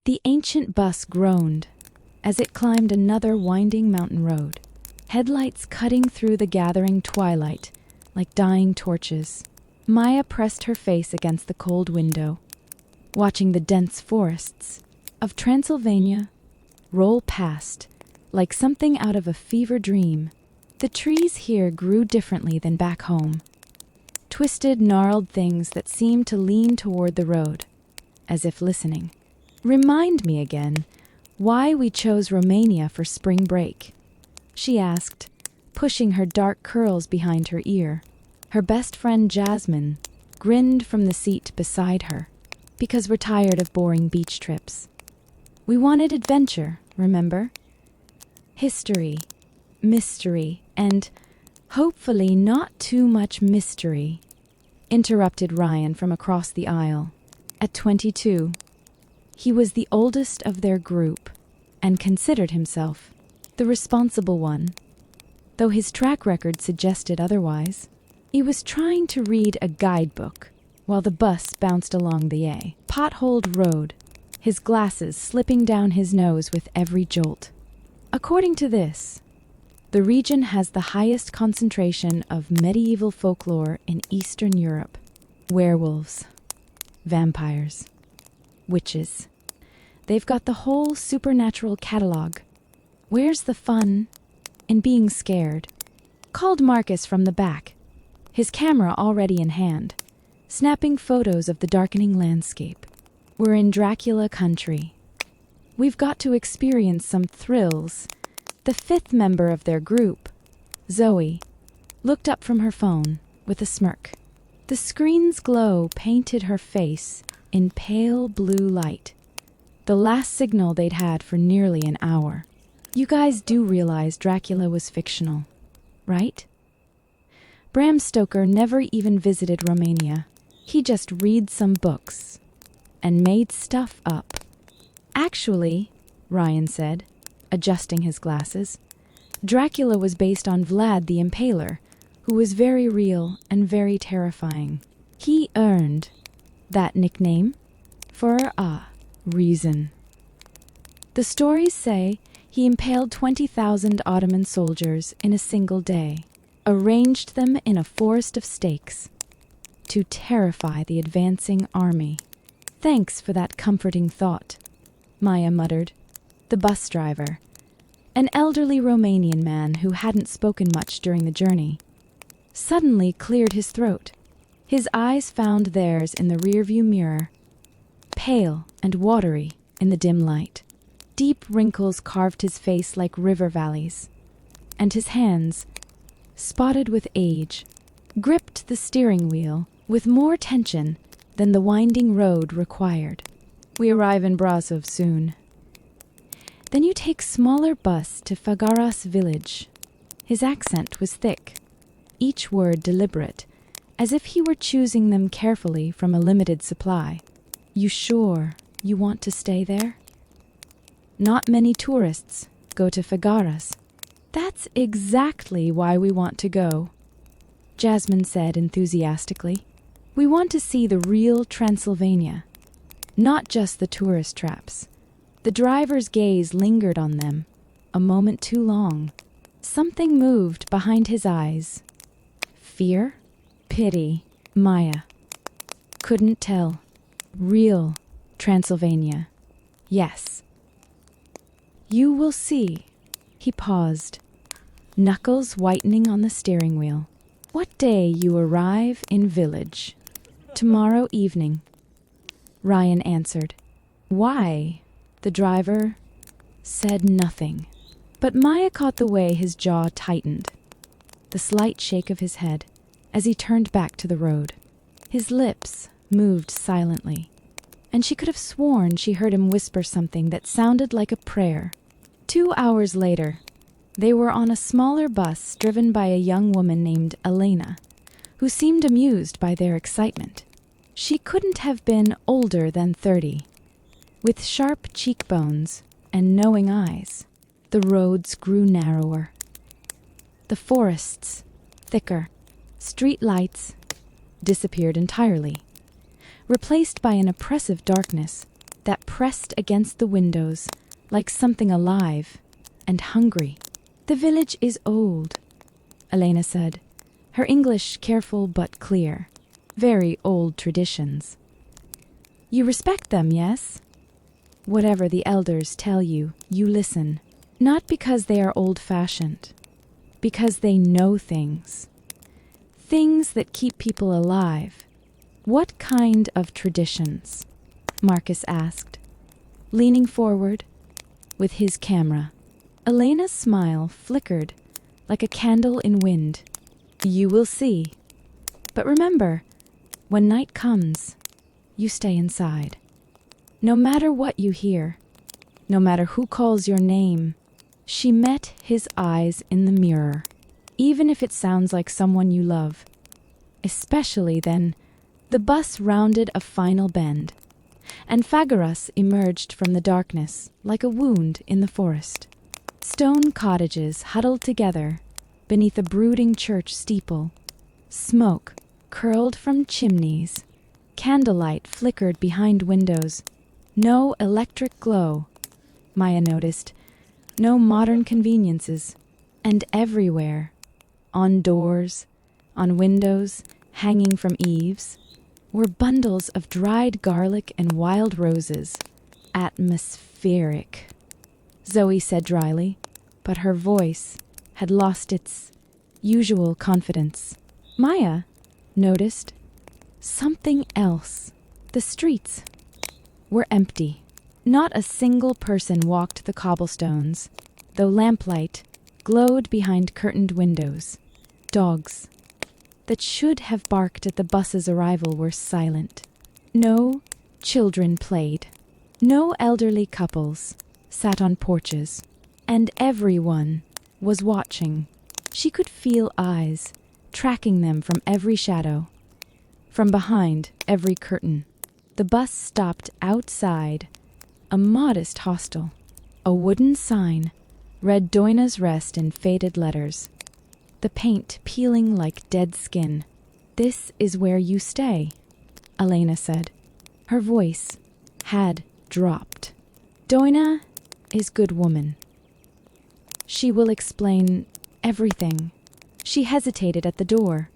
The ancient bus groaned as it climbed another winding mountain road, headlights cutting through the gathering twilight like dying torches. Maya pressed her face against the cold window, watching the dense forests of Transylvania roll past like something out of a fever dream. The trees here grew differently than back home. Twisted, gnarled things that seemed to lean toward the road, as if listening. "Remind me again why we chose Romania for spring break," she asked, pushing her dark curls behind her ear. Her best friend Jasmine grinned from the seat beside her. "Because we're tired of boring beach trips. We wanted adventure, remember? History, mystery, and hopefully not too much mystery," interrupted Ryan from across the aisle. At 22, he was the oldest of their group and considered himself the responsible one, though his track record suggested otherwise. He was trying to read a guidebook while the bus bounced along the potholed road, his glasses slipping down his nose with every jolt. According to this, the region has the highest concentration of medieval folklore in Eastern Europe. Werewolves, vampires, witches. They've got the whole supernatural catalog. Where's the fun in being scared? Called Marcus from the back, his camera already in hand, snapping photos of the darkening landscape. "We're in Dracula country. We've got to experience some thrills." The fifth member of their group, Zoe, looked up from her phone with a smirk. The screen's glow painted her face in pale blue light, the last signal they'd had for nearly an hour. "You guys do realize Dracula was fictional, right? Bram Stoker never even visited Romania. He just read some books and made stuff up." "Actually," Ryan said, adjusting his glasses, "Dracula was based on Vlad the Impaler, who was very real and very terrifying. He earned that nickname for a reason. The stories say he impaled 20,000 Ottoman soldiers in a single day, arranged them in a forest of stakes to terrify the advancing army." "Thanks for that comforting thought," Maya muttered. The bus driver, an elderly Romanian man who hadn't spoken much during the journey, suddenly cleared his throat. His eyes found theirs in the rearview mirror, pale and watery in the dim light. Deep wrinkles carved his face like river valleys, and his hands, spotted with age, gripped the steering wheel with more tension than the winding road required. "We arrive in Brasov soon. Then you take smaller bus to Făgăraș village." His accent was thick, each word deliberate, as if he were choosing them carefully from a limited supply. "You sure you want to stay there? Not many tourists go to Făgăraș." "That's exactly why we want to go," Jasmine said enthusiastically. "We want to see the real Transylvania, not just the tourist traps." The driver's gaze lingered on them, a moment too long. Something moved behind his eyes. Fear? Pity? Maya couldn't tell. Real Transylvania. Yes. "You will see." He paused, knuckles whitening on the steering wheel. "What day you arrive in village?" "Tomorrow evening," Ryan answered. "Why?" The driver said nothing, but Maya caught the way his jaw tightened, the slight shake of his head as he turned back to the road. His lips moved silently, and she could have sworn she heard him whisper something that sounded like a prayer. 2 hours later, they were on a smaller bus driven by a young woman named Elena, who seemed amused by their excitement. She couldn't have been older than 30. With sharp cheekbones and knowing eyes, the roads grew narrower, the forests thicker, street lights disappeared entirely, replaced by an oppressive darkness that pressed against the windows like something alive and hungry. "The village is old," Elena said, her English careful but clear. "Very old traditions." "You respect them, yes?" "Whatever the elders tell you, you listen. Not because they are old-fashioned, because they know things. Things that keep people alive." "What kind of traditions?" Marcus asked, leaning forward with his camera. Elena's smile flickered like a candle in wind. "You will see. But remember, when night comes, you stay inside. No matter what you hear, no matter who calls your name." She met his eyes in the mirror. "Even if it sounds like someone you love. Especially then." The bus rounded a final bend, and Făgăraș emerged from the darkness like a wound in the forest. Stone cottages huddled together beneath a brooding church steeple. Smoke curled from chimneys. Candlelight flickered behind windows. No electric glow, Maya noticed. No modern conveniences. And everywhere, on doors, on windows, hanging from eaves, were bundles of dried garlic and wild roses. "Atmospheric," Zoe said dryly, but her voice had lost its usual confidence. Maya noticed something else. The streets were empty. Not a single person walked the cobblestones, though lamplight glowed behind curtained windows. Dogs that should have barked at the bus's arrival were silent. No children played. No elderly couples sat on porches. And everyone was watching. She could feel eyes tracking them from every shadow, from behind every curtain. The bus stopped outside a modest hostel. A wooden sign read Doina's Rest in faded letters, the paint peeling like dead skin. "This is where you stay," Elena said. Her voice had dropped. "Doina is good woman. She will explain everything." She hesitated at the door,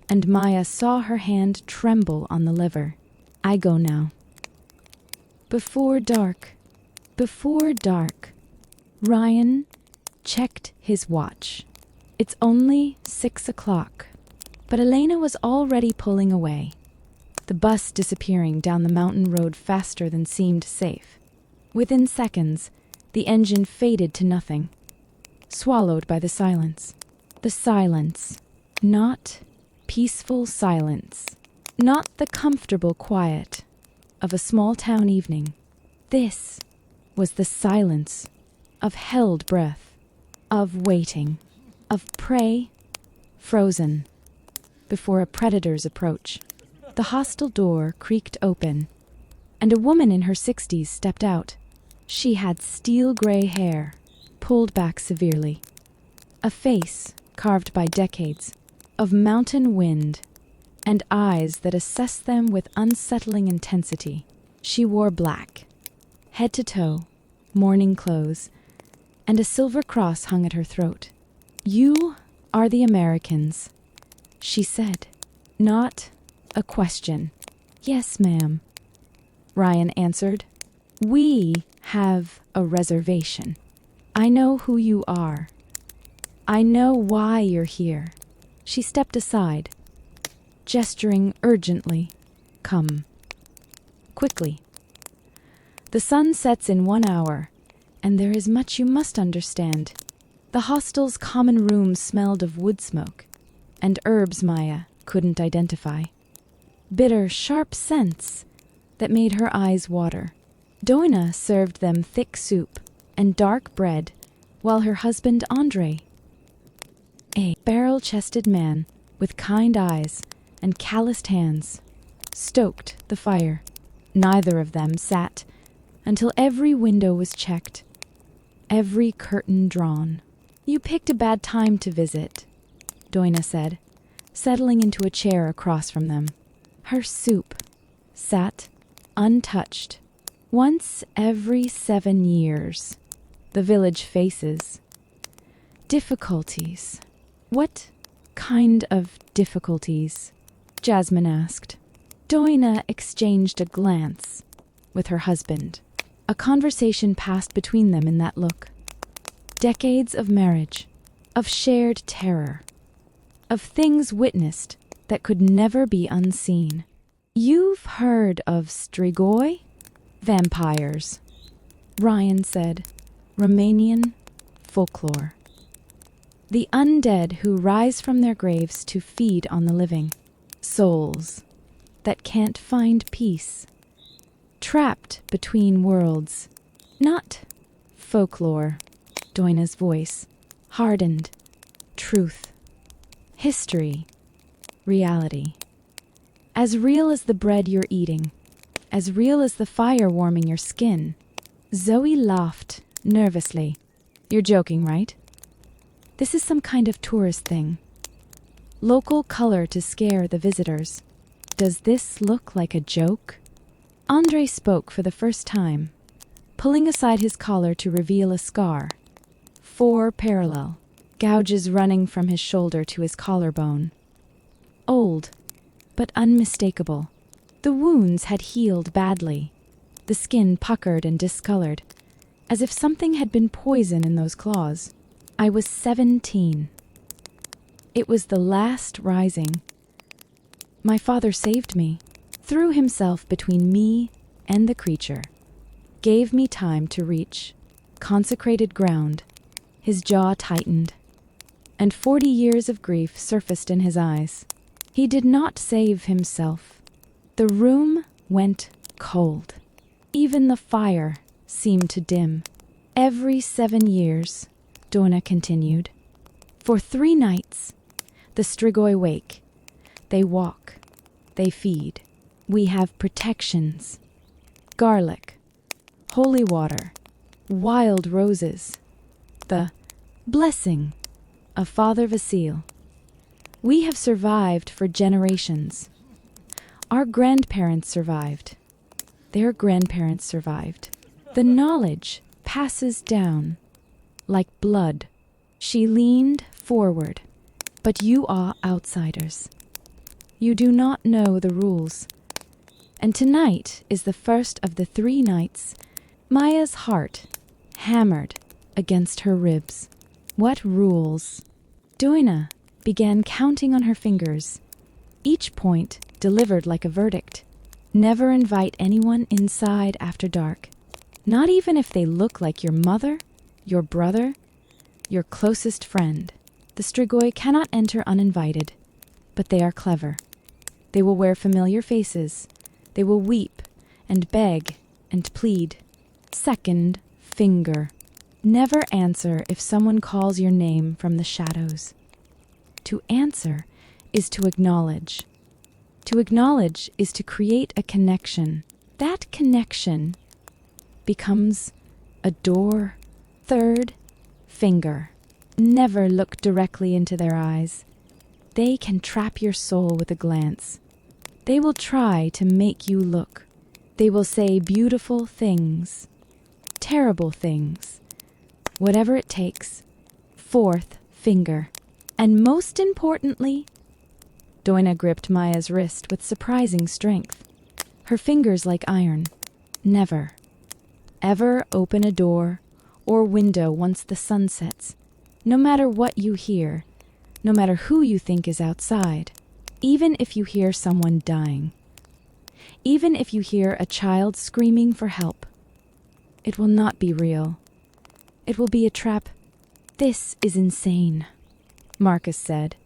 and Maya saw her hand tremble on the lever. "I go now." Before dark. Ryan checked his watch. "It's only 6 o'clock." But Elena was already pulling away, the bus disappearing down the mountain road faster than seemed safe. Within seconds, the engine faded to nothing, swallowed by the silence. The silence, not peaceful silence, not the comfortable quiet of a small-town evening. This was the silence of held breath, of waiting, of prey frozen before a predator's approach. The hostel door creaked open, and a woman in her 60s stepped out. She had steel-gray hair, pulled back severely, a face carved by decades of mountain wind, and eyes that assessed them with unsettling intensity. She wore black, head to toe, mourning clothes, and a silver cross hung at her throat. "You are the Americans," she said, not a question. "Yes, ma'am," Ryan answered. "We have a reservation. I know who you are. I know why you're here." She stepped aside, gesturing urgently. "Come. Quickly. The sun sets in 1 hour, and there is much you must understand." The hostel's common room smelled of wood smoke, and herbs Maya couldn't identify. Bitter, sharp scents that made her eyes water. Doina served them thick soup and dark bread, while her husband Andre, a barrel-chested man with kind eyes and calloused hands, stoked the fire. Neither of them sat until every window was checked, every curtain drawn. "You picked a bad time to visit," Doina said, settling into a chair across from them. Her soup sat untouched Once every 7 years, the village faces difficulties. What kind of difficulties? Jasmine asked. Doina exchanged a glance with her husband. A conversation passed between them in that look. Decades of marriage, of shared terror, of things witnessed that could never be unseen. You've heard of Strigoi? Vampires, Ryan said. Romanian folklore. The undead who rise from their graves to feed on the living. Souls that can't find peace. Trapped between worlds. Not folklore. Doina's voice hardened. Truth. History. Reality. As real as the bread you're eating. As real as the fire warming your skin. Zoe laughed nervously. You're joking, right? This is some kind of tourist thing. Local color to scare the visitors. Does this look like a joke? Andre spoke for the first time, pulling aside his collar to reveal a scar. 4 parallel gouges running from his shoulder to his collarbone. Old, but unmistakable. The wounds had healed badly, the skin puckered and discolored, as if something had been poison in those claws. I was 17. It was the last rising. My father saved me, threw himself between me and the creature, gave me time to reach consecrated ground. His jaw tightened, and 40 years of grief surfaced in his eyes. He did not save himself. The room went cold. Even the fire seemed to dim. Every 7 years, Donna continued, for 3 nights, the Strigoi wake. They walk. They feed. We have protections. Garlic. Holy water. Wild roses. The blessing of Father Vasil. We have survived for generations. Our grandparents survived. Their grandparents survived. The knowledge passes down like blood. She leaned forward. But you are outsiders. You do not know the rules. And tonight is the first of the 3 nights. Maya's heart hammered against her ribs. What rules? Doina began counting on her fingers. Each point delivered like a verdict. Never invite anyone inside after dark. Not even if they look like your mother, your brother, your closest friend. The Strigoi cannot enter uninvited, but they are clever. They will wear familiar faces. They will weep and beg and plead. Second finger. Never answer if someone calls your name from the shadows. To answer is to acknowledge. To acknowledge is to create a connection. That connection becomes a door. Third finger. Never look directly into their eyes. They can trap your soul with a glance. They will try to make you look. They will say beautiful things, terrible things, whatever it takes. Fourth finger. And most importantly, Doina gripped Maya's wrist with surprising strength. Her fingers like iron. Never, ever open a door or window once the sun sets. No matter what you hear, no matter who you think is outside, even if you hear someone dying, even if you hear a child screaming for help, it will not be real. It will be a trap. This is insane, Marcus said,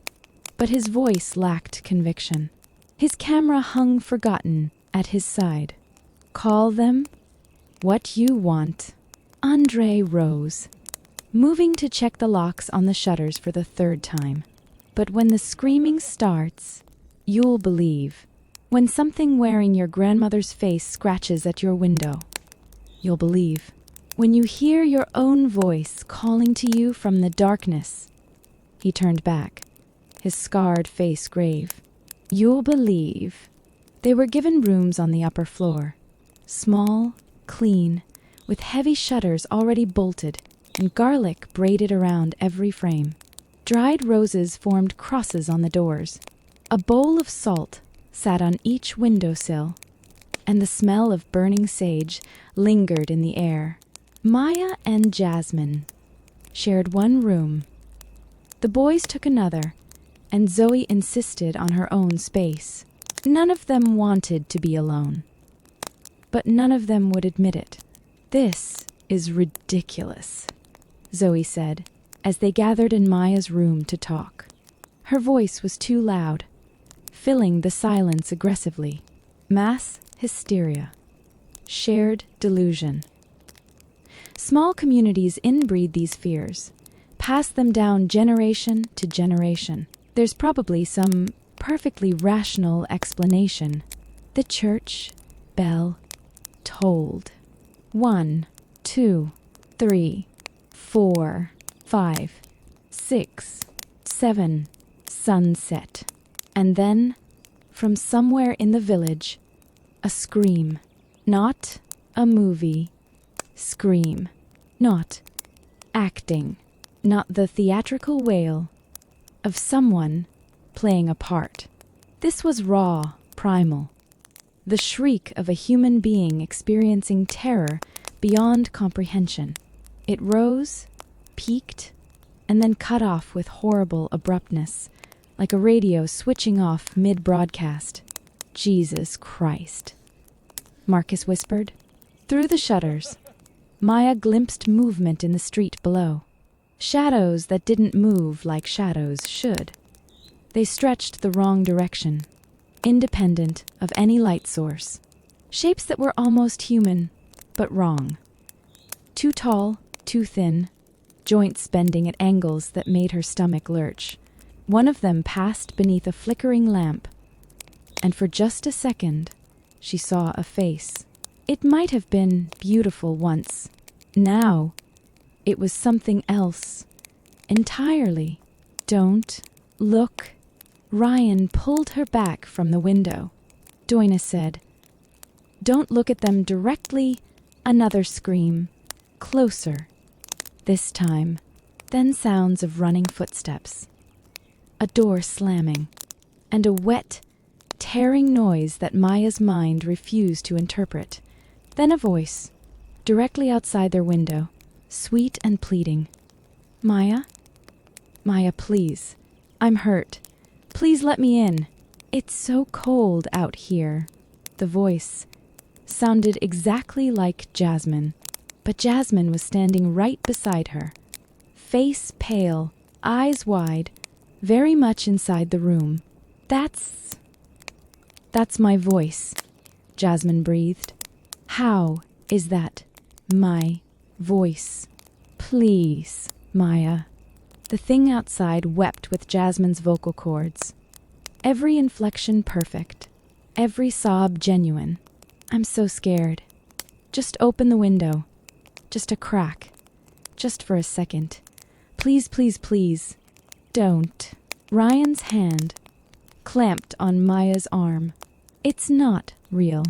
but his voice lacked conviction. His camera hung forgotten at his side. Call them what you want. Andre rose, moving to check the locks on the shutters for the 3rd time. But when the screaming starts, you'll believe. When something wearing your grandmother's face scratches at your window, you'll believe. When you hear your own voice calling to you from the darkness, he turned back, his scarred face grave. You'll believe. They were given rooms on the upper floor, small, clean, with heavy shutters already bolted and garlic braided around every frame. Dried roses formed crosses on the doors. A bowl of salt sat on each windowsill, and the smell of burning sage lingered in the air. Maya and Jasmine shared one room. The boys took another, and Zoe insisted on her own space. None of them wanted to be alone, but none of them would admit it. "This is ridiculous," Zoe said, as they gathered in Maya's room to talk. Her voice was too loud, filling the silence aggressively. Mass hysteria. Shared delusion. Small communities inbreed these fears, pass them down generation to generation. There's probably some perfectly rational explanation. The church bell tolled. 1, 2, 3, 4, 5, 6, 7, sunset. And then, from somewhere in the village, a scream. Not a movie. Scream. Not acting. Not the theatrical wail of someone playing a part. This was raw, primal. The shriek of a human being experiencing terror beyond comprehension. It rose, peaked, and then cut off with horrible abruptness, like a radio switching off mid-broadcast. "Jesus Christ," Marcus whispered. Through the shutters, Maya glimpsed movement in the street below. Shadows that didn't move like shadows should. They stretched the wrong direction, independent of any light source. Shapes that were almost human, but wrong. Too tall, too thin, joints bending at angles that made her stomach lurch. One of them passed beneath a flickering lamp, and for just a second, she saw a face. It might have been beautiful once. Now, it was something else. Entirely. "Don't look." Ryan pulled her back from the window. Doina said, "Don't look at them directly." Another scream. Closer. This time. Then sounds of running footsteps. A door slamming. And a wet, tearing noise that Maya's mind refused to interpret. Then a voice, directly outside their window, sweet and pleading. "Maya? Maya, please. I'm hurt. Please let me in. It's so cold out here." The voice sounded exactly like Jasmine, but Jasmine was standing right beside her, face pale, eyes wide, very much inside the room. That's my voice," Jasmine breathed. "How is that my voice? Please, Maya." The thing outside wept with Jasmine's vocal cords. Every inflection perfect, every sob genuine. "I'm so scared. Just open the window. Just a crack. Just for a second. Please, please, please. Don't." Ryan's hand clamped on Maya's arm. "It's not real.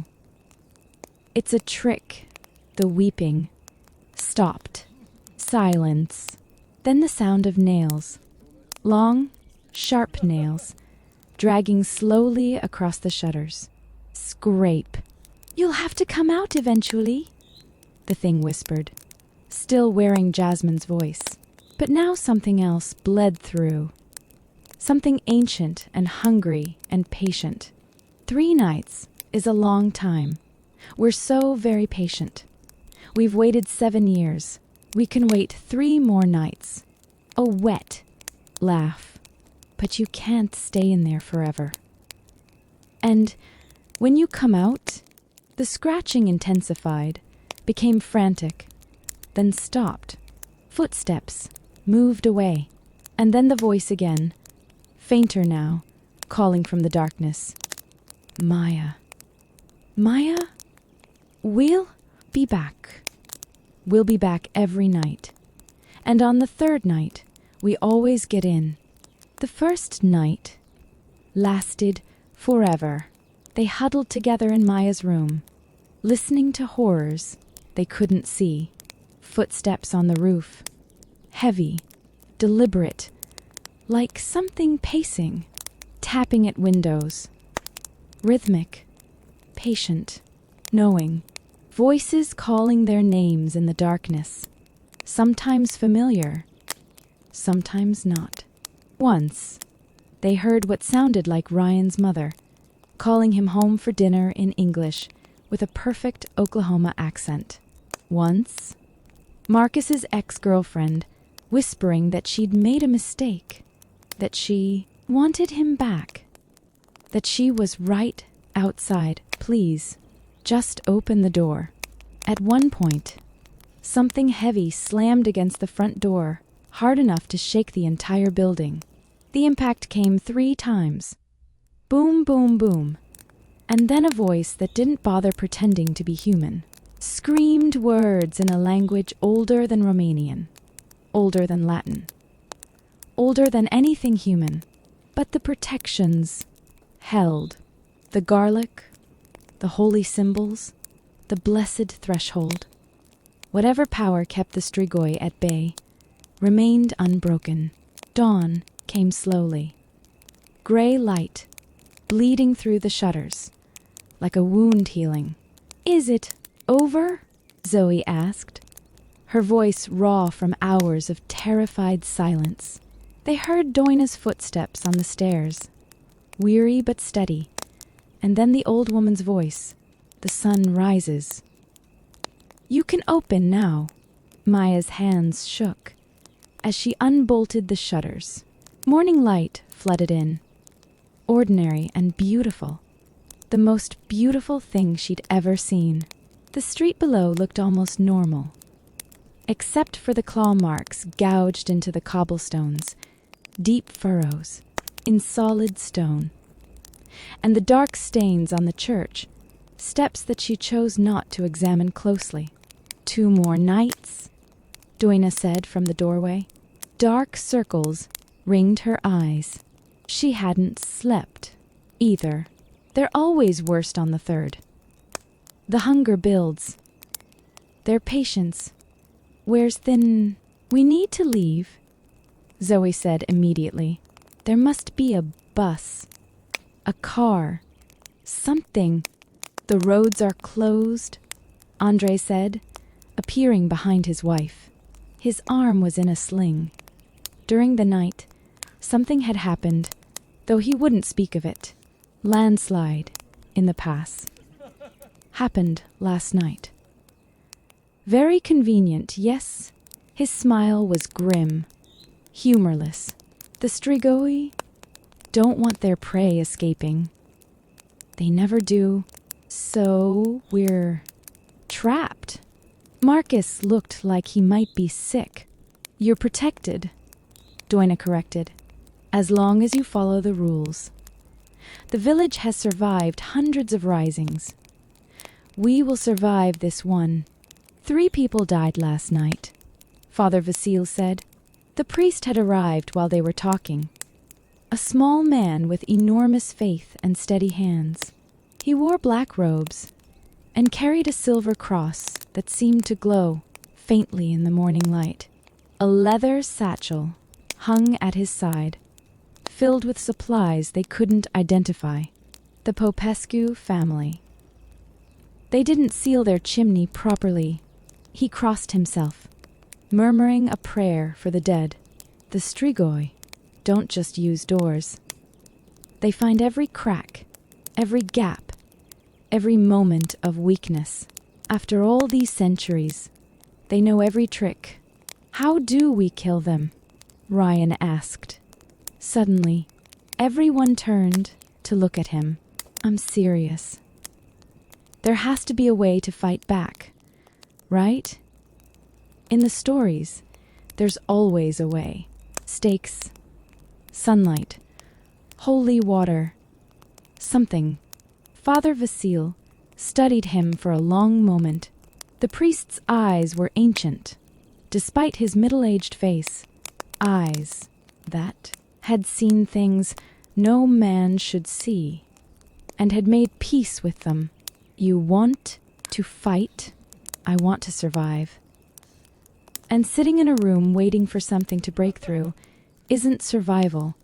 It's a trick." The weeping stopped. Silence. Then the sound of nails. Long, sharp nails, dragging slowly across the shutters. Scrape. "You'll have to come out eventually," the thing whispered, still wearing Jasmine's voice. But now something else bled through. Something ancient and hungry and patient. 3 nights is a long time. We're so very patient. We've waited 7 years. We can wait 3 more nights. A wet laugh. But you can't stay in there forever. And when you come out, the scratching intensified, became frantic, then stopped. Footsteps moved away, and then the voice again, fainter now, calling from the darkness. "Maya. Maya? We'll be back. We'll be back every night. And on the 3rd night, we always get in." The first night lasted forever. They huddled together in Maya's room, listening to horrors they couldn't see. Footsteps on the roof. Heavy, deliberate, like something pacing, tapping at windows. Rhythmic, patient, knowing. Voices calling their names in the darkness. Sometimes familiar, sometimes not. Once, they heard what sounded like Ryan's mother, calling him home for dinner in English with a perfect Oklahoma accent. Once, Marcus's ex-girlfriend whispering that she'd made a mistake, that she wanted him back, that she was right outside. Please, just open the door. At one point, something heavy slammed against the front door, hard enough to shake the entire building. The impact came 3 times. Boom, boom, boom. And then a voice that didn't bother pretending to be human screamed words in a language older than Romanian, older than Latin, older than anything human. But the protections held. The garlic, the holy symbols, the blessed threshold. Whatever power kept the Strigoi at bay remained unbroken. Dawn came slowly. Gray light, bleeding through the shutters, like a wound healing. "Is it over?" Zoe asked, her voice raw from hours of terrified silence. They heard Doina's footsteps on the stairs, weary but steady, and then the old woman's voice. "The sun rises." "You can open now." Maya's hands shook as she unbolted the shutters. Morning light flooded in, ordinary and beautiful, the most beautiful thing she'd ever seen. The street below looked almost normal, except for the claw marks gouged into the cobblestones, deep furrows in solid stone, and the dark stains on the church, steps that she chose not to examine closely. "2 more nights," Doina said from the doorway. Dark circles ringed her eyes. She hadn't slept either. They're always worst on the 3rd. The hunger builds. Their patience wears thin. "We need to leave," Zoe said immediately. "There must be a bus, a car, something." "The roads are closed," Andre said, appearing behind his wife. His arm was in a sling. During the night, something had happened, though he wouldn't speak of it. Landslide in the pass. Happened last night. Very convenient, yes. His smile was grim, humorless. The Strigoi don't want their prey escaping. They never do. So we're trapped. Marcus looked like he might be sick. "You're protected," Doina corrected, "as long as you follow the rules. The village has survived hundreds of risings. We will survive this one. 3 people died last night," Father Vasil said. The priest had arrived while they were talking. A small man with enormous faith and steady hands. He wore black robes and carried a silver cross that seemed to glow faintly in the morning light. A leather satchel hung at his side, filled with supplies they couldn't identify. The Popescu family. They didn't seal their chimney properly. He crossed himself, murmuring a prayer for the dead. The Strigoi don't just use doors. They find every crack, every gap, every moment of weakness. After all these centuries, they know every trick. "How do we kill them?" Ryan asked. Suddenly, everyone turned to look at him. "I'm serious. There has to be a way to fight back, right? In the stories, there's always a way. Stakes, sunlight, holy water, something." Father Vasil studied him for a long moment. The priest's eyes were ancient, despite his middle-aged face. Eyes that had seen things no man should see, and had made peace with them. "You want to fight I want to survive. And sitting in a room waiting for something to break through isn't survival.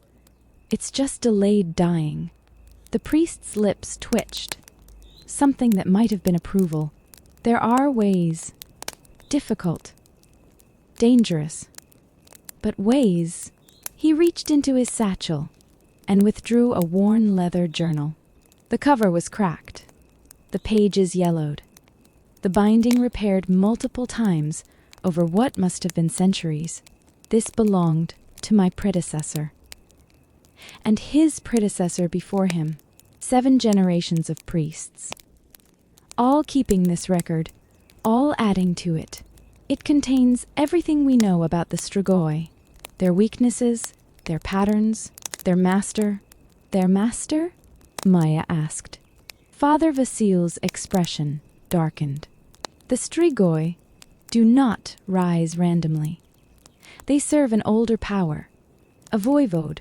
It's just delayed dying. The priest's lips twitched. Something that might have been approval. There are ways. Difficult. Dangerous. But ways. He reached into his satchel and withdrew a worn leather journal. The cover was cracked. The pages yellowed. The binding repaired multiple times over what must have been centuries. This belonged to my predecessor. And his predecessor before him. 7 generations of priests. All keeping this record, all adding to it. It contains everything we know about the Strigoi. Their weaknesses, their patterns, their master. Their master? Maya asked. Father Vasil's expression darkened. The Strigoi do not rise randomly. They serve an older power, a voivode,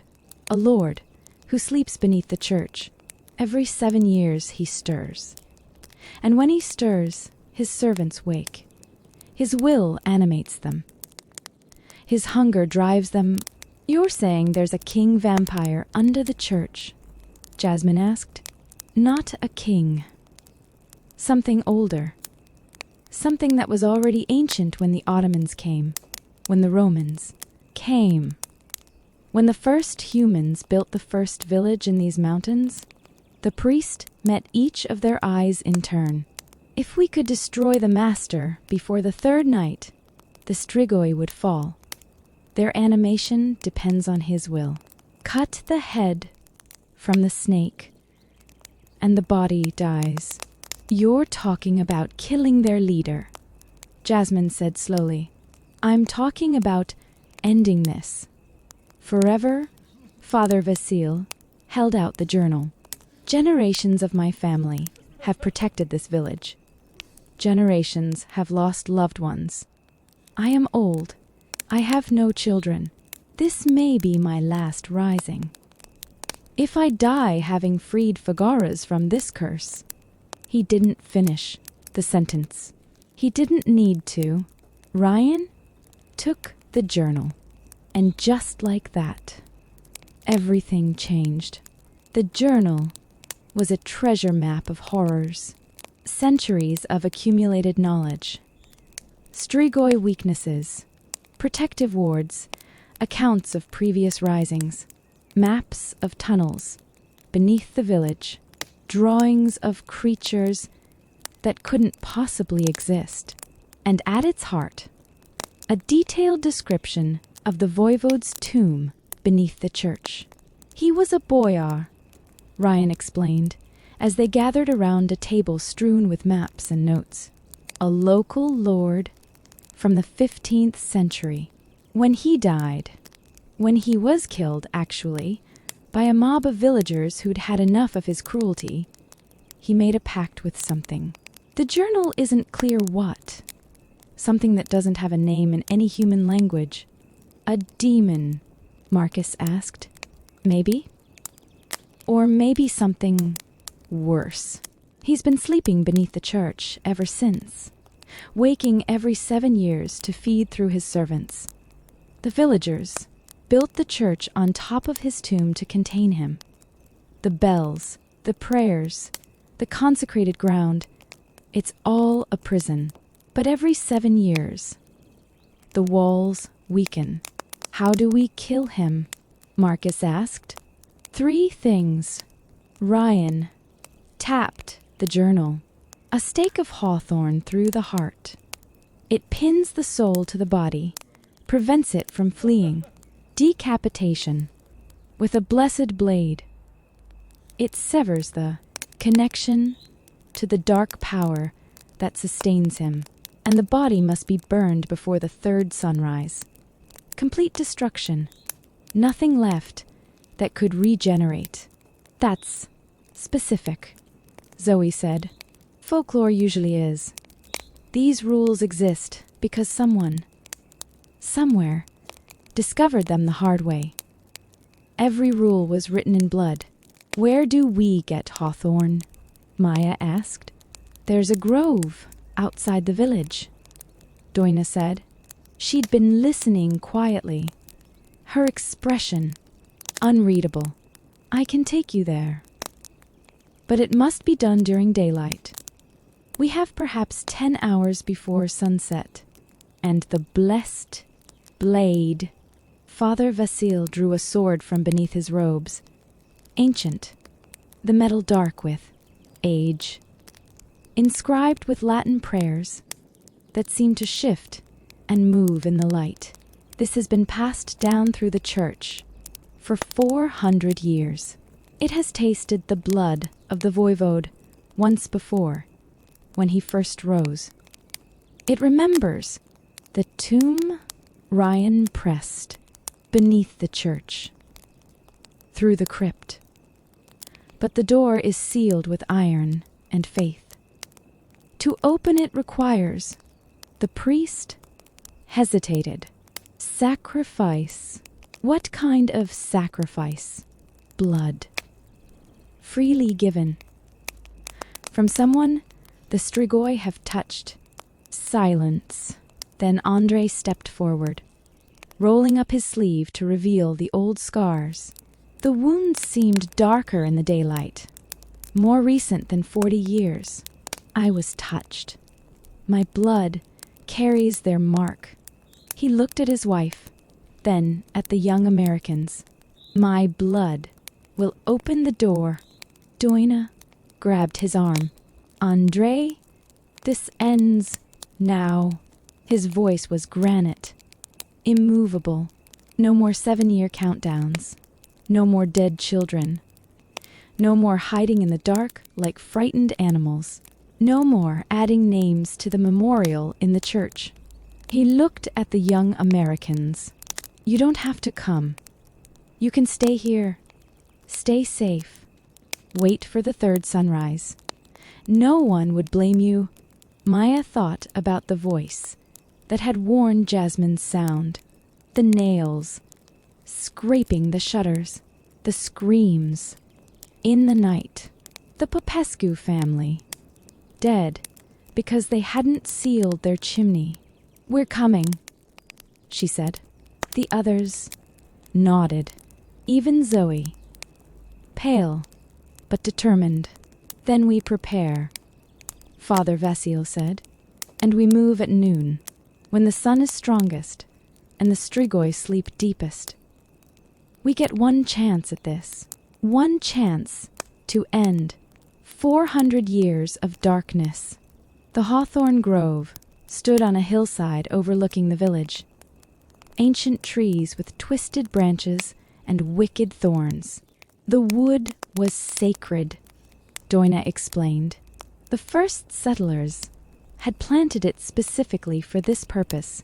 a lord, who sleeps beneath the church. Every 7 years he stirs. And when he stirs, his servants wake. His will animates them. His hunger drives them. You're saying there's a king vampire under the church? Jasmine asked. Not a king. Something older. Something that was already ancient when the Ottomans came. When the Romans came. When the first humans built the first village in these mountains, the priest met each of their eyes in turn. If we could destroy the master before the 3rd night, the Strigoi would fall. Their animation depends on his will. Cut the head from the snake, and the body dies. You're talking about killing their leader, Jasmine said slowly. I'm talking about ending this. Forever, Father Vasil held out the journal. Generations of my family have protected this village. Generations have lost loved ones. I am old. I have no children. This may be my last rising. If I die having freed Făgăraș from this curse. He didn't finish the sentence. He didn't need to. Ryan took the journal. And just like that, everything changed. The journal was a treasure map of horrors. Centuries of accumulated knowledge. Strigoi weaknesses. Protective wards. Accounts of previous risings. Maps of tunnels beneath the village. Drawings of creatures that couldn't possibly exist. And at its heart, a detailed description of the voivode's tomb beneath the church. He was a boyar, Ryan explained, as they gathered around a table strewn with maps and notes. A local lord from the 15th century. When he died, when he was killed, actually, by a mob of villagers who'd had enough of his cruelty, he made a pact with something. The journal isn't clear what. Something that doesn't have a name in any human language. A demon, Marcus asked. Maybe? Or maybe something worse. He's been sleeping beneath the church ever since, waking every 7 years to feed through his servants. The villagers built the church on top of his tomb to contain him. The bells, the prayers, the consecrated ground, it's all a prison. But every 7 years, the walls weaken. How do we kill him? Marcus asked. 3 things. Ryan tapped the journal. A stake of hawthorn through the heart. It pins the soul to the body, prevents it from fleeing. Decapitation with a blessed blade. It severs the connection to the dark power that sustains him, and the body must be burned before the 3rd sunrise. Complete destruction. Nothing left that could regenerate. That's specific, Zoe said. Folklore usually is. These rules exist because someone, somewhere, discovered them the hard way. Every rule was written in blood. Where do we get hawthorn? Maya asked. There's a grove outside the village, Doina said. She'd been listening quietly. Her expression, unreadable. I can take you there. But it must be done during daylight. We have perhaps 10 hours before sunset. And the blessed blade. Father Vasil drew a sword from beneath his robes. Ancient, the metal dark with age. Inscribed with Latin prayers that seem to shift and move in the light. This has been passed down through the church for 400 years. It has tasted the blood of the voivode once before, when he first rose. It remembers the tomb Ryan pressed beneath the church, through the crypt. But the door is sealed with iron and faith. To open it requires, the priest hesitated. Sacrifice. What kind of sacrifice? Blood. Freely given. From someone the Strigoi have touched. Silence. Then Andre stepped forward, rolling up his sleeve to reveal the old scars. The wounds seemed darker in the daylight, more recent than 40 years. I was touched. My blood carries their mark. He looked at his wife, then at the young Americans. My blood will open the door. Doina grabbed his arm. Andre, this ends now. His voice was granite, immovable. No more 7-year countdowns. No more dead children. No more hiding in the dark like frightened animals. No more adding names to the memorial in the church. He looked at the young Americans. You don't have to come. You can stay here. Stay safe. Wait for the third sunrise. No one would blame you. Maya thought about the voice that had worn Jasmine's sound. The nails, scraping the shutters, the screams. In the night, the Popescu family, dead because they hadn't sealed their chimney. We're coming, she said. The others nodded, even Zoe, pale but determined. Then we prepare, Father Vasil said, and we move at noon, when the sun is strongest and the Strigoi sleep deepest. We get one chance at this, one chance to end 400 years of darkness. The hawthorn grove stood on a hillside overlooking the village. Ancient trees with twisted branches and wicked thorns. The wood was sacred, Doina explained. The first settlers had planted it specifically for this purpose,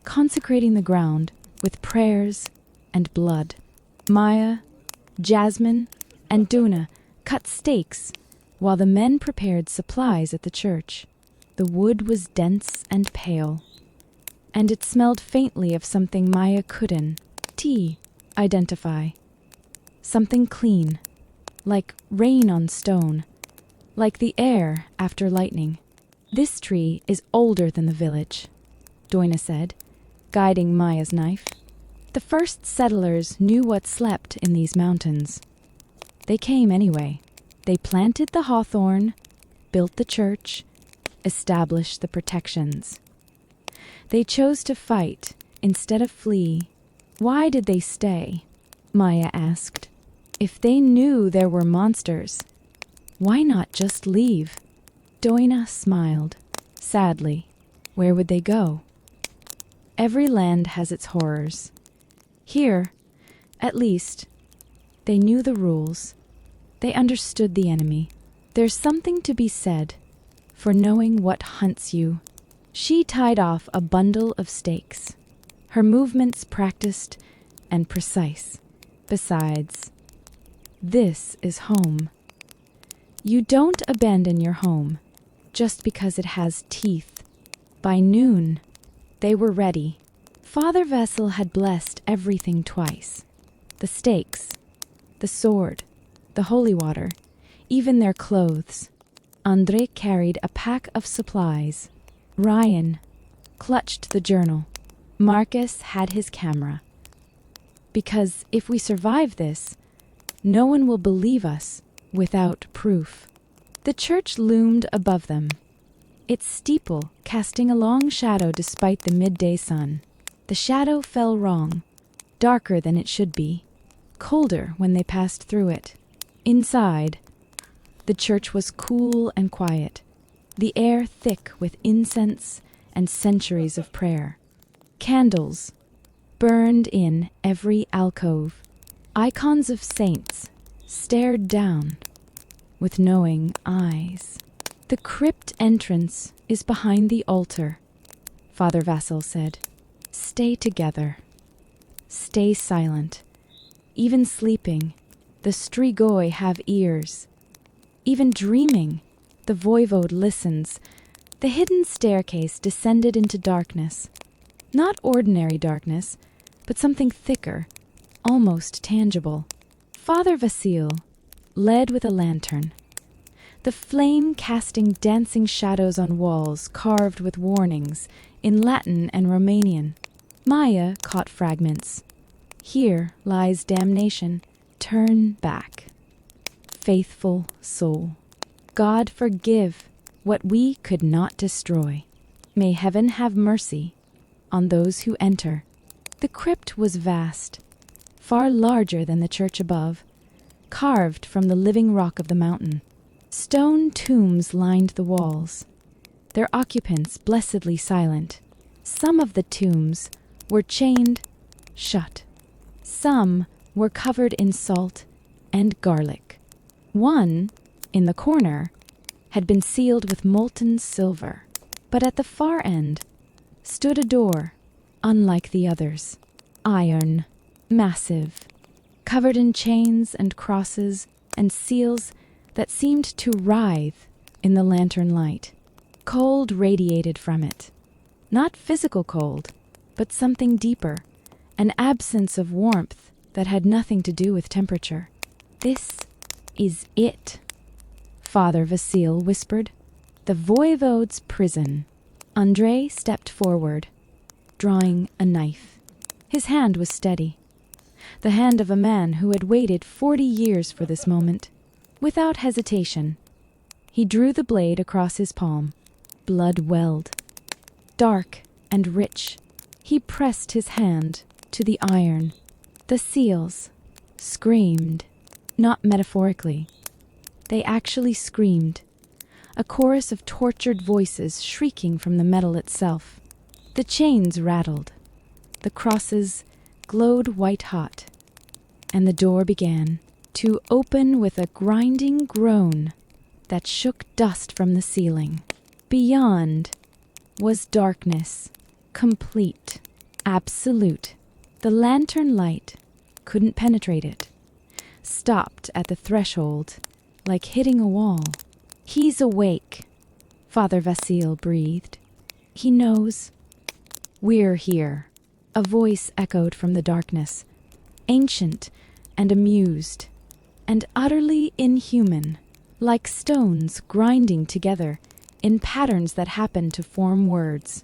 consecrating the ground with prayers and blood. Maya, Jasmine, and Duna cut stakes while the men prepared supplies at the church. The wood was dense and pale, and it smelled faintly of something Maya couldn't identify. Something clean, like rain on stone, like the air after lightning. This tree is older than the village, Doina said, guiding Maya's knife. The first settlers knew what slept in these mountains. They came anyway. They planted the hawthorn, built the church, established the protections. They chose to fight instead of flee. Why did they stay? Maya asked. If they knew there were monsters, why not just leave? Doina smiled, sadly. Where would they go? Every land has its horrors. Here, at least, they knew the rules. They understood the enemy. There's something to be said for knowing what hunts you. She tied off a bundle of stakes, her movements practiced and precise. Besides, this is home. You don't abandon your home just because it has teeth. By noon, they were ready. Father Vasil had blessed everything twice. The stakes, the sword, the holy water, even their clothes. Andre carried a pack of supplies. Ryan clutched the journal. Marcus had his camera. Because if we survive this, no one will believe us without proof. The church loomed above them, its steeple casting a long shadow despite the midday sun. The shadow fell wrong, darker than it should be, colder when they passed through it. Inside, the church was cool and quiet, the air thick with incense and centuries of prayer. Candles burned in every alcove. Icons of saints stared down with knowing eyes. The crypt entrance is behind the altar, Father Vasil said. Stay together. Stay silent. Even sleeping, the Strigoi have ears. Even dreaming, the voivode listens. The hidden staircase descended into darkness. Not ordinary darkness, but something thicker, almost tangible. Father Vasil led with a lantern, the flame casting dancing shadows on walls carved with warnings in Latin and Romanian. Maya caught fragments. Here lies damnation. Turn back. Faithful soul. God forgive what we could not destroy. May heaven have mercy on those who enter. The crypt was vast, far larger than the church above, carved from the living rock of the mountain. Stone tombs lined the walls, their occupants blessedly silent. Some of the tombs were chained shut. Some were covered in salt and garlic. One, in the corner, had been sealed with molten silver. But at the far end stood a door, unlike the others. Iron, massive, covered in chains and crosses and seals that seemed to writhe in the lantern light. Cold radiated from it. Not physical cold, but something deeper, an absence of warmth that had nothing to do with temperature. This is it, Father Vasil whispered. The voivode's prison. Andre stepped forward, drawing a knife. His hand was steady, the hand of a man who had waited 40 years for this moment. Without hesitation, he drew the blade across his palm. Blood welled. Dark and rich, he pressed his hand to the iron. The seals screamed, not metaphorically. They actually screamed, a chorus of tortured voices shrieking from the metal itself. The chains rattled, the crosses glowed white-hot, and the door began to open with a grinding groan that shook dust from the ceiling. Beyond was darkness, complete, absolute. The lantern light couldn't penetrate it, stopped at the threshold, like hitting a wall. He's awake, Father Vasil breathed. He knows. We're here. A voice echoed from the darkness, ancient and amused, and utterly inhuman, like stones grinding together in patterns that happen to form words.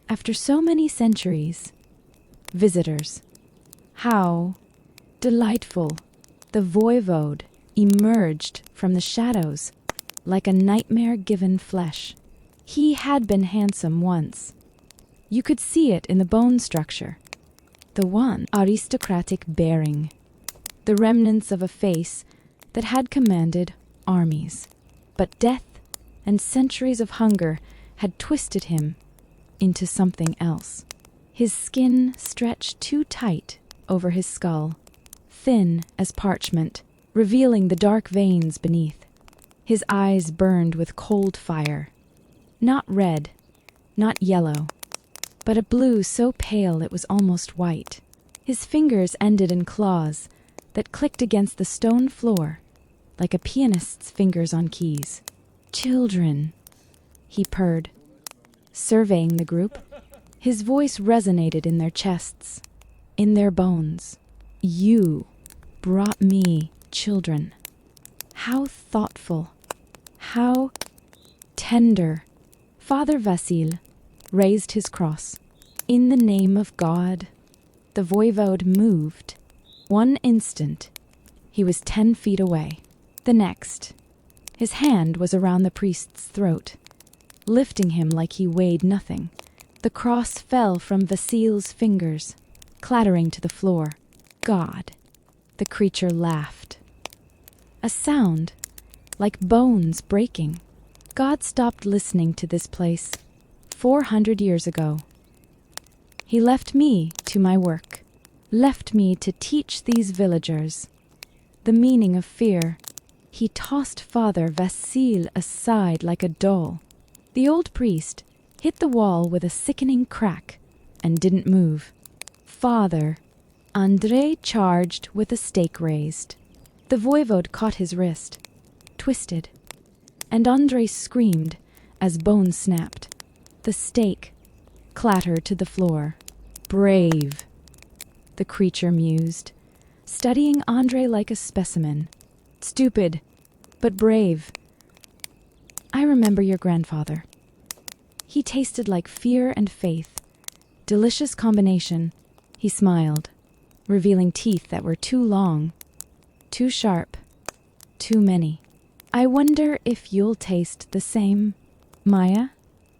After so many centuries, visitors. How delightful! The voivode emerged from the shadows like a nightmare-given flesh. He had been handsome once. You could see it in the bone structure. The one aristocratic bearing. The remnants of a face that had commanded armies. But death and centuries of hunger had twisted him into something else. His skin stretched too tight over his skull, thin as parchment, revealing the dark veins beneath. His eyes burned with cold fire. Not red, not yellow, but a blue so pale it was almost white. His fingers ended in claws that clicked against the stone floor, like a pianist's fingers on keys. Children, he purred, surveying the group. His voice resonated in their chests, in their bones. You brought me children. How thoughtful, how tender. Father Vasil raised his cross. In the name of God. The voivode moved. One instant, he was 10 feet away. The next, his hand was around the priest's throat, lifting him like he weighed nothing. The cross fell from Vasil's fingers, clattering to the floor. God. The creature laughed. A sound, like bones breaking. God stopped listening to this place 400 years ago. He left me to my work, left me to teach these villagers the meaning of fear. He tossed Father Vasil aside like a doll. The old priest hit the wall with a sickening crack and didn't move. Father Andrei charged with a stake raised. The voivode caught his wrist, twisted, and Andrei screamed as bones snapped. The stake clattered to the floor. Brave, the creature mused, studying Andrei like a specimen. Stupid, but brave. I remember your grandfather. He tasted like fear and faith. Delicious combination. He smiled, revealing teeth that were too long, too sharp, too many. I wonder if you'll taste the same. Maya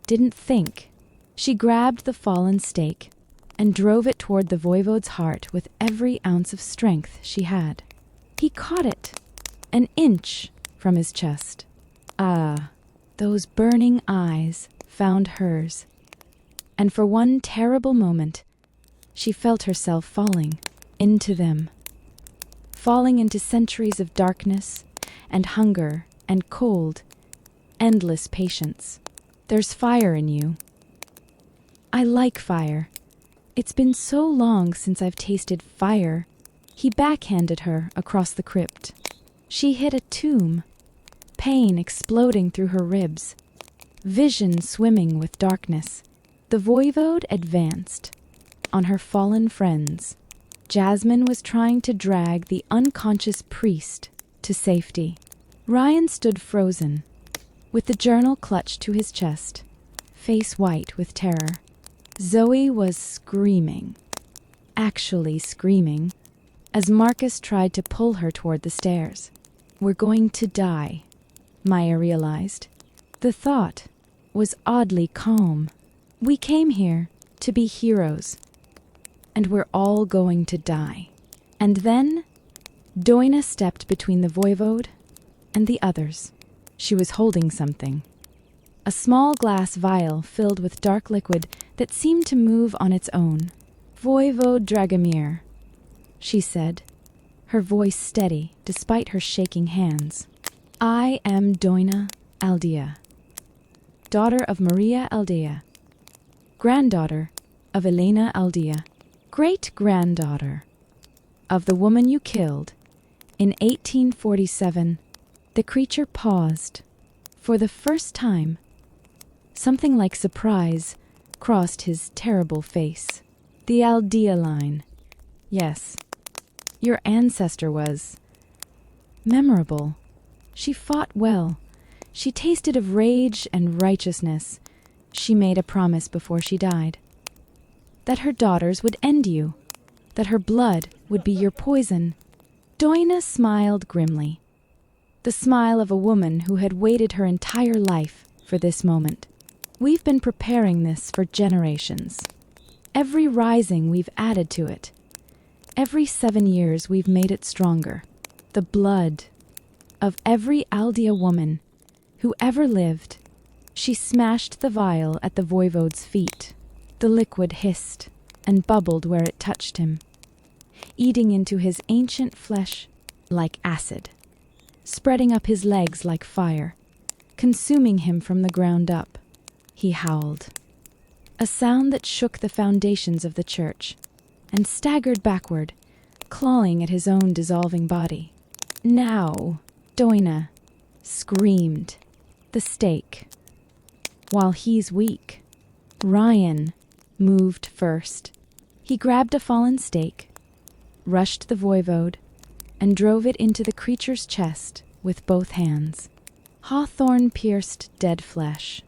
didn't think. She grabbed the fallen stake and drove it toward the voivode's heart with every ounce of strength she had. He caught it, an inch from his chest. Ah, those burning eyes found hers, and for one terrible moment, she felt herself falling into them, falling into centuries of darkness and hunger and cold, endless patience. There's fire in you. I like fire. It's been so long since I've tasted fire. He backhanded her across the crypt. She hit a tomb, pain exploding through her ribs, vision swimming with darkness. The voivode advanced on her fallen friends. Jasmine was trying to drag the unconscious priest to safety. Ryan stood frozen, with the journal clutched to his chest, face white with terror. Zoe was screaming, actually screaming, as Marcus tried to pull her toward the stairs. We're going to die, Maya realized. The thought was oddly calm. We came here to be heroes, and we're all going to die. And then, Doina stepped between the voivode and the others. She was holding something. A small glass vial filled with dark liquid that seemed to move on its own. Voivode Dragomir, she said, her voice steady despite her shaking hands. I am Doina Aldea, daughter of Maria Aldea, granddaughter of Elena Aldea, great-granddaughter of the woman you killed in 1847. The creature paused. For the first time, something like surprise crossed his terrible face. The Aldea line. Yes, your ancestor was memorable. She fought well. She tasted of rage and righteousness. She made a promise before she died. That her daughters would end you. That her blood would be your poison. Doina smiled grimly. The smile of a woman who had waited her entire life for this moment. We've been preparing this for generations. Every rising we've added to it. Every 7 years we've made it stronger. The blood of every Aldea woman who ever lived. She smashed the vial at the voivode's feet. The liquid hissed and bubbled where it touched him, eating into his ancient flesh like acid, spreading up his legs like fire, consuming him from the ground up. He howled, a sound that shook the foundations of the church, and staggered backward, clawing at his own dissolving body. Now, Doina screamed. The stake. While he's weak, Ryan moved first. He grabbed a fallen stake, rushed the voivode, and drove it into the creature's chest with both hands. hawthorn-pierced dead flesh.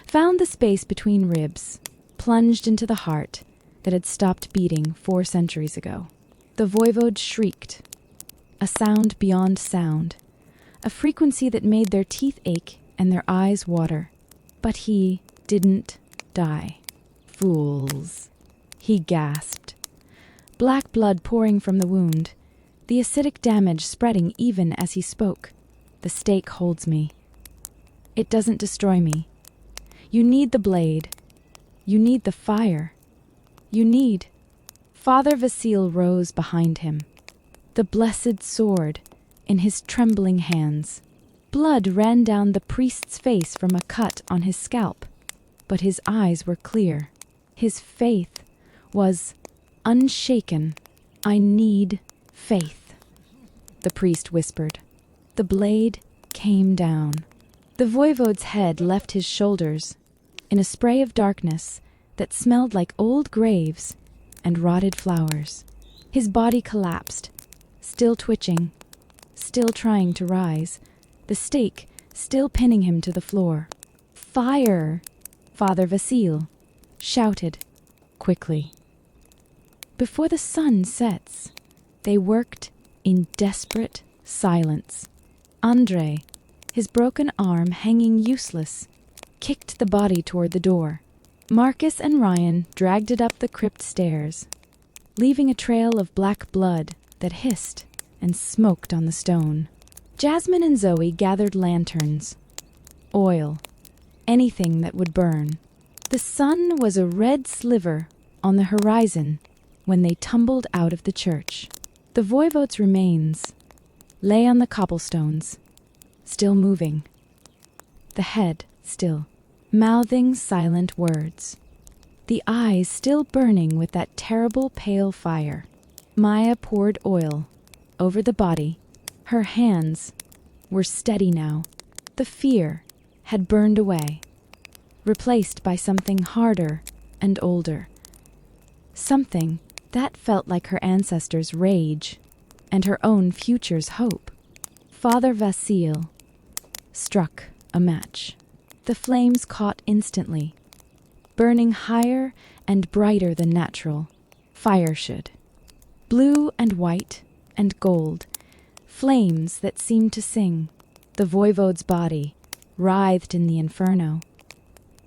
Found the space between ribs, plunged into the heart that had stopped beating 4 centuries ago. The voivode shrieked, a sound beyond sound, a frequency that made their teeth ache and their eyes water. But he didn't die. Fools, he gasped. Black blood pouring from the wound, the acidic damage spreading even as he spoke. The stake holds me. It doesn't destroy me. You need the blade. You need the fire. You need... Father Vasil rose behind him, the blessed sword in his trembling hands. Blood ran down the priest's face from a cut on his scalp, but his eyes were clear. His faith was unshaken. I need faith, the priest whispered. The blade came down. The voivode's head left his shoulders in a spray of darkness that smelled like old graves and rotted flowers. His body collapsed, still twitching, still trying to rise, the stake still pinning him to the floor. Fire! Father Vasil shouted quickly. Before the sun sets, they worked in desperate silence. Andrei, his broken arm hanging useless, kicked the body toward the door. Marcus and Ryan dragged it up the crypt stairs, leaving a trail of black blood that hissed and smoked on the stone. Jasmine and Zoe gathered lanterns, oil, anything that would burn. The sun was a red sliver on the horizon when they tumbled out of the church. The voivode's remains lay on the cobblestones, still moving, the head still, mouthing silent words, the eyes still burning with that terrible pale fire. Maya poured oil over the body. Her hands were steady now. The fear had burned away, replaced by something harder and older. Something that felt like her ancestors' rage and her own future's hope. Father Vasil struck a match. The flames caught instantly, burning higher and brighter than natural. Fire should. Blue and white and gold, flames that seemed to sing. The voivode's body writhed in the inferno,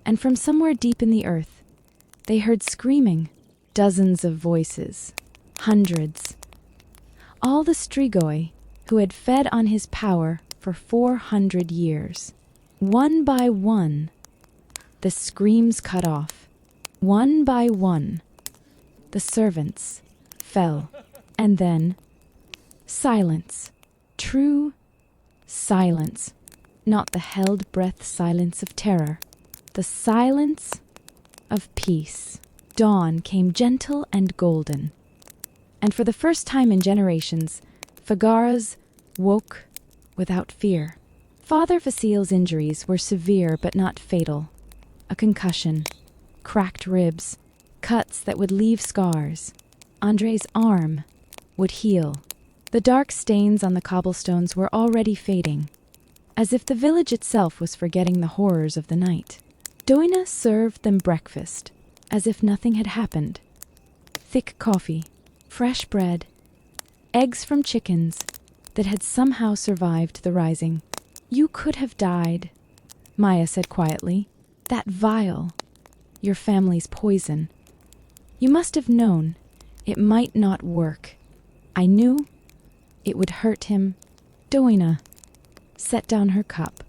and from somewhere deep in the earth, they heard screaming, dozens of voices, hundreds. All the Strigoi who had fed on his power for 400 years. One by one, the screams cut off. One by one, the servants fell. And then, silence. True silence. Not the held breath silence of terror. The silence of peace. Dawn came gentle and golden. And for the first time in generations, Făgăraș woke without fear. Father Vasil's injuries were severe but not fatal. A concussion, cracked ribs, cuts that would leave scars. Andrei's arm would heal. The dark stains on the cobblestones were already fading, as if the village itself was forgetting the horrors of the night. Doina served them breakfast, as if nothing had happened. Thick coffee, fresh bread, eggs from chickens that had somehow survived the rising. You could have died, Maya said quietly. That vial, your family's poison. You must have known it might not work. I knew it would hurt him. Doina set down her cup.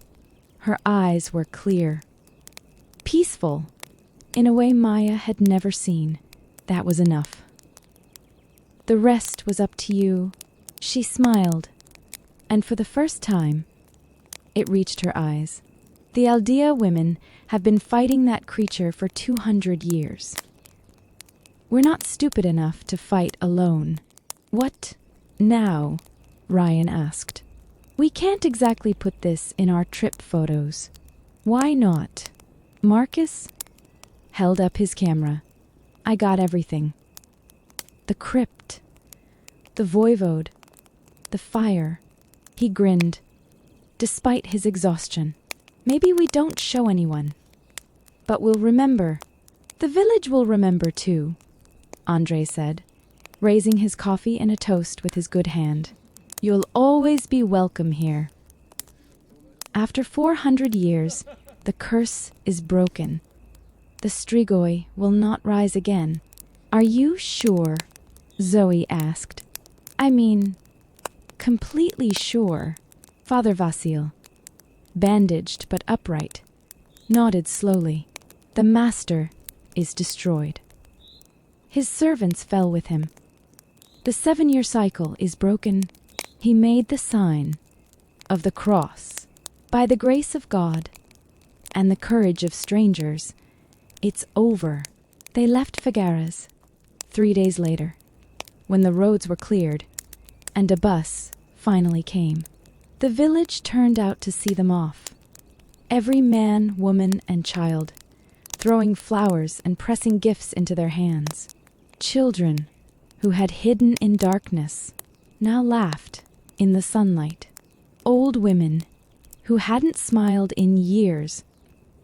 Her eyes were clear, peaceful, in a way Maya had never seen. That was enough. The rest was up to you. She smiled, and for the first time, it reached her eyes. The Aldea women have been fighting that creature for 200 years. We're not stupid enough to fight alone. What now? Ryan asked. We can't exactly put this in our trip photos. Why not? Marcus held up his camera. I got everything. The crypt, the voivode, the fire. He grinned. despite his exhaustion. Maybe we don't show anyone, but we'll remember. The village will remember too, Andre said, raising his coffee in a toast with his good hand. You'll always be welcome here. After 400 years, the curse is broken. The Strigoi will not rise again. Are you sure? Zoe asked. I mean, completely sure. Father Vasil, bandaged but upright, nodded slowly. The master is destroyed. His servants fell with him. The 7-year cycle is broken. He made the sign of the cross. By the grace of God and the courage of strangers, it's over. They left Făgăraș 3 days later, when the roads were cleared and a bus finally came. The village turned out to see them off. Every man, woman, and child, throwing flowers and pressing gifts into their hands. Children who had hidden in darkness now laughed in the sunlight. Old women who hadn't smiled in years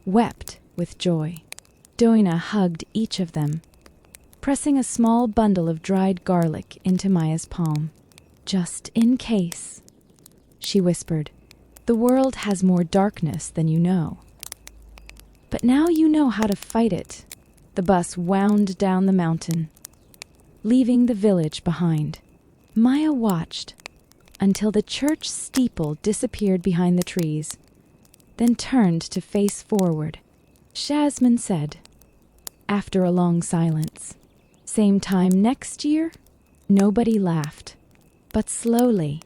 wept with joy. Doina hugged each of them, pressing a small bundle of dried garlic into Maya's palm. Just in case, she whispered. The world has more darkness than you know. But now you know how to fight it. The bus wound down the mountain, leaving the village behind. Maya watched until the church steeple disappeared behind the trees, then turned to face forward. Shazman said, after a long silence, same time next year? Nobody laughed, but slowly,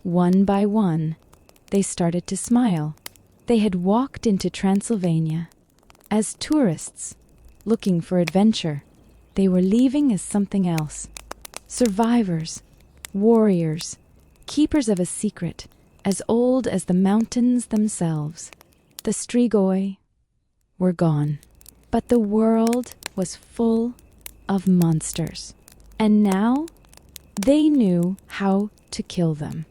one by one, they started to smile. They had walked into Transylvania as tourists, looking for adventure. They were leaving as something else. Survivors, warriors, keepers of a secret as old as the mountains themselves. The Strigoi were gone, but the world was full of monsters. And now they knew how to kill them.